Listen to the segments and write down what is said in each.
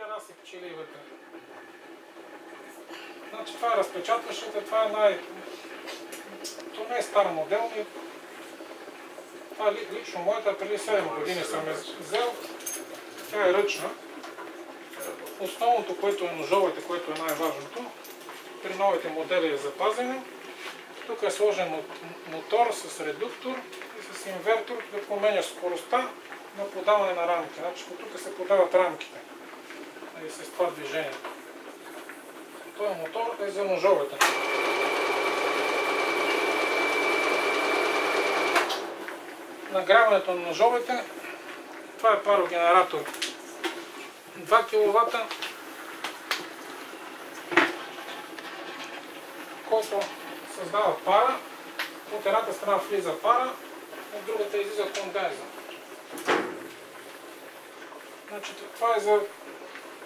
някакви разси пчели вътре. Значи това е разпечатващата, това е То не е стар модел, но това е лично моята, преди 7 години съм я взел. Тя е ръчна. Основното, което е ножовете, което е най-важното, при новите модели е запазено. Тук е сложен мотор с редуктор и с инвертор да променя скоростта на подаване на рамки. Значи тук се подават рамките с това движение. Този мотор е за ножовете. Нагряването на ножовете, това е парогенератор 2 кВт, който създава пара. От едната страна влиза пара, от другата излиза конденза. Значи, това е за,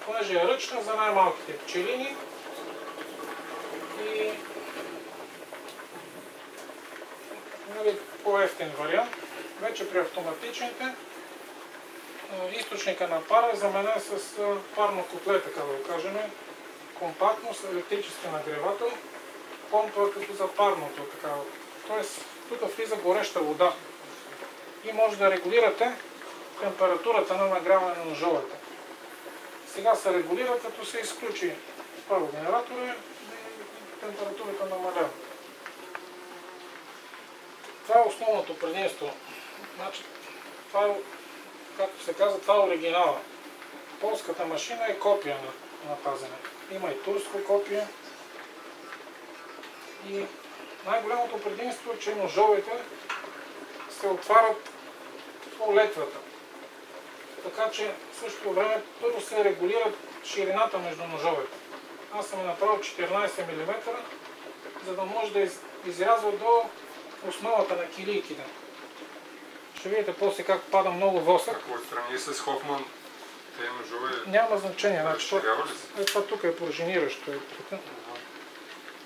понеже е ръчна, за най-малките пчелини и по-евтин вариант. Вече при автоматичните източника на пара е заменен с парно котле, така да го кажем, компактно с електрически нагревател, помпа като за парното. Тоест, тук влиза гореща вода и може да регулирате температурата на нагряване на ножовете. Сега се регулира, като се изключи парогенератора и температурата намалява. Това е основното предимство. Значи, това е, както се казва, това е оригинала. Полската машина е копия на пазене. Има и турско копие. И най-голямото предимство е, че ножовете се отварят по летвата. Така че в същото време първо се регулира ширината между ножовете. Аз съм направил 14 мм, за да може да изрязва до основата на килийките. Ще видите после как пада много восък. Ако отстрани с Хофман тези ножове... Няма значение. Това тук е пружиниращо.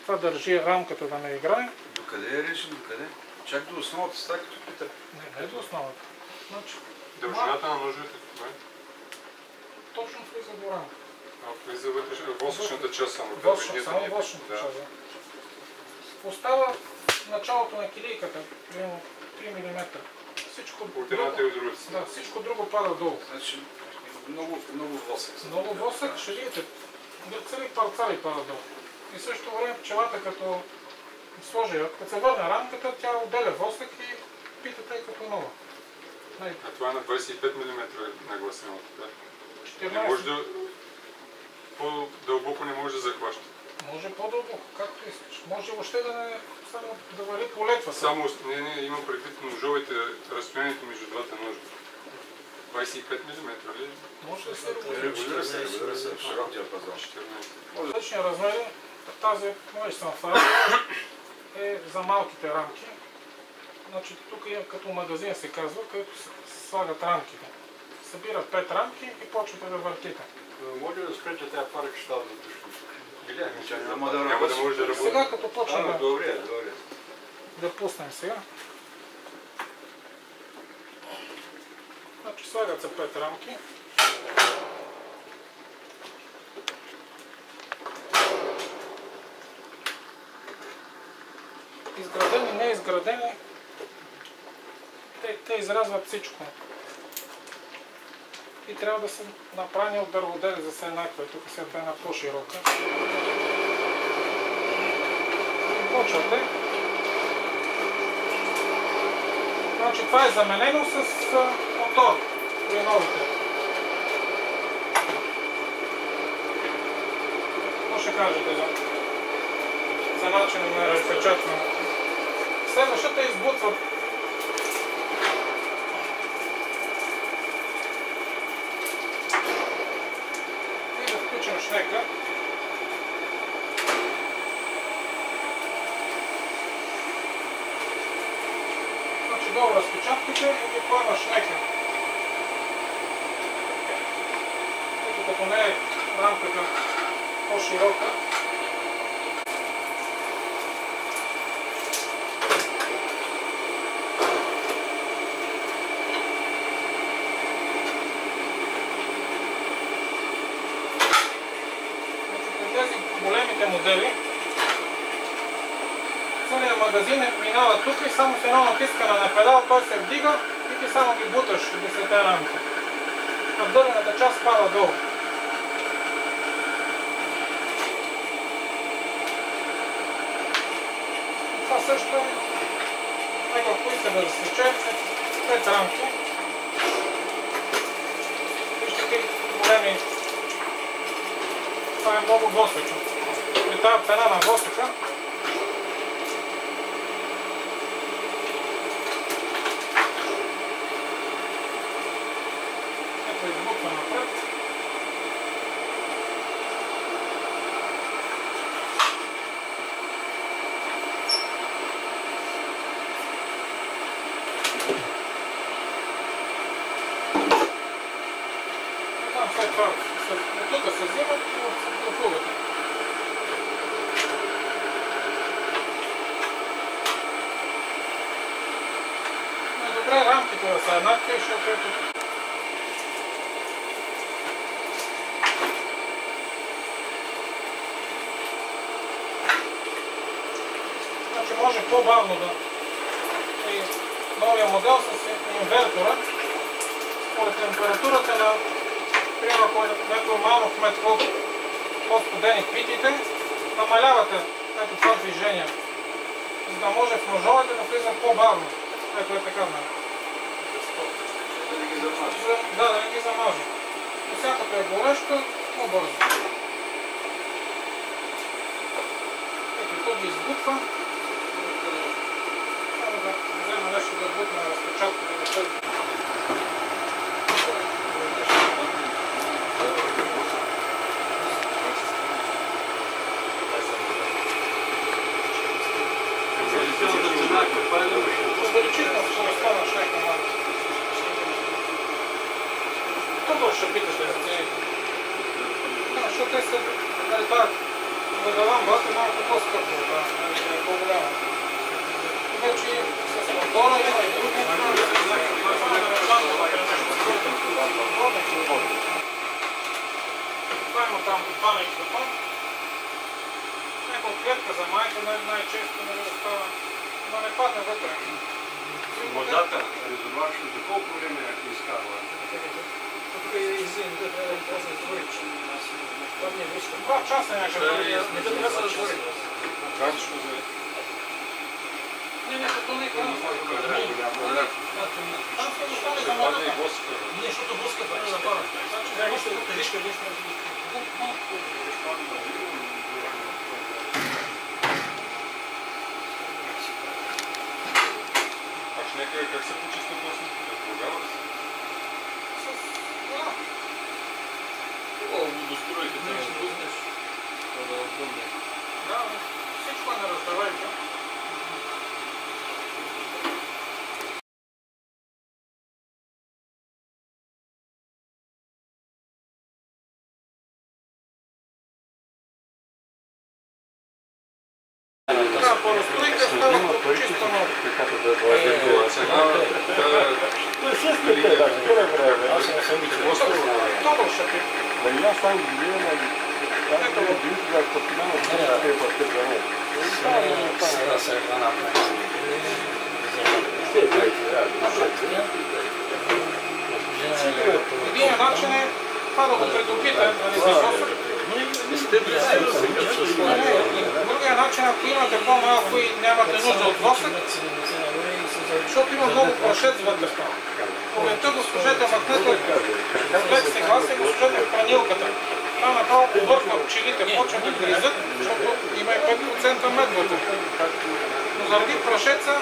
Това държи рамката да не играе. Докъде е решен? Докъде? Чак до основата става като пита. Не е до основата. Дължината на ножовете това е? Точно влиза до рамка. Влиза вътре восъчната част само. Само восъчната част. Остава началото на килийката, примерно 3 мм. Всичко друго пада долу. Значи много восък. Много восък, ще видите, цели парцали пада долу. И също време пчелата, като сложи, като се върне рамката, тя отделя восък и питата е като нова. А това е на 25 мм нагласеното, да? 14. По-дълбоко не може да захваща. Може по-дълбоко, както искаш. Може въобще да вали по летвата. Само, имам предвид ножовете, разстоянието между двата ножа. 25 мм, ли? Може да се регулира. Регулира се в широк диапазон. Различни размери, тази моя санфара е за малките рамки. Значи тук е като магазин се казва, където се слагат рамките. Събира 5 рамки и почвате да въртите. Може да спрете тази пара, че става за душно? Няма да може да работи. Сега като почнем добре. Да пуснем сега. Значи слагат се 5 рамки. Изградени, неизградени, те изразват всичко. И трябва да се направи от дърводелие за еднаква. Тук сега е една по-широка. Почвате. Значи това е заменено с мотор при новите. Какво ще кажете за начина на разпечатване? Следващата избутва. И да включим шнека. Значи долу разпечатките и ги поема шнека. Като не е рамката по-широка, магазин минава тук и само с едно натискане на педал той се вдига и ти само ги буташ 10 рамки. А дървената част пада долу. И това също е ако иска да засече 5 рамки. Вижте какви големи. Това е много восъчно. При тази пена на восъка ето избутва напред. След това тук се взимат в услугата. Добре рамките да са еднакви, защото ето значи може по-бавно да и новия модел с инвертора според температурата на примерно, ако някой малко кмет по-студени питите, намалявате ето това движение, за да може в ножовете да влизат по-бавно. Ето е така. Да, да не ги замаже. Но всякото е горещо, по-бързо. Ето тук ги избутва. Само да взема нещо да бутна разпечатката да бъде. Увеличително скоростта на шайка малко. Много ще питате за цените. Защото те са, нали това, водолам бат е малко по-скъпно, е по-голямо. Вече с мотора има и други. Това има там копана и копан. Някаква клетка за майка най-често не остава. Да не падне вътре. Водата, резервуарчето, за колко време изкарва? Тук е извин, да трябва да се затвори, че това не е връща. 2 часа някакъв. Не да трябва да се затвори. Красочно за... Не, като не е кръв. Там се остане за Падне модата. и воска. Не, защото воска трябва да запада. Значи, вижте, телишка вижте. Как се почиства после? Разполагава се? Водостроите, да не пуснеш. Да отпълне. Да, всичко е на раздавайка. Да, по-разстройка става чисто ново. Много ще пи. Я сам гледам, как это быстро подпинал, Сега се храна. Един начин е това да го придобите, за восък. Другия начин, ако имате по-малко и нямате нужда от восък, защото има много прашец вътре. Момента го служете макнете от 5 сегласа и го служете в хранилката. Това направо обърква пчелите, почват да гризат, защото има и 5% мед вътре. Но заради прашеца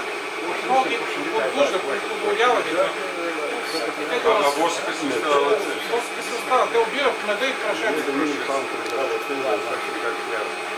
много ги подбужда, подбудява ги. А восъка се остава? Восъка се остава, те обират меда и прашеца. не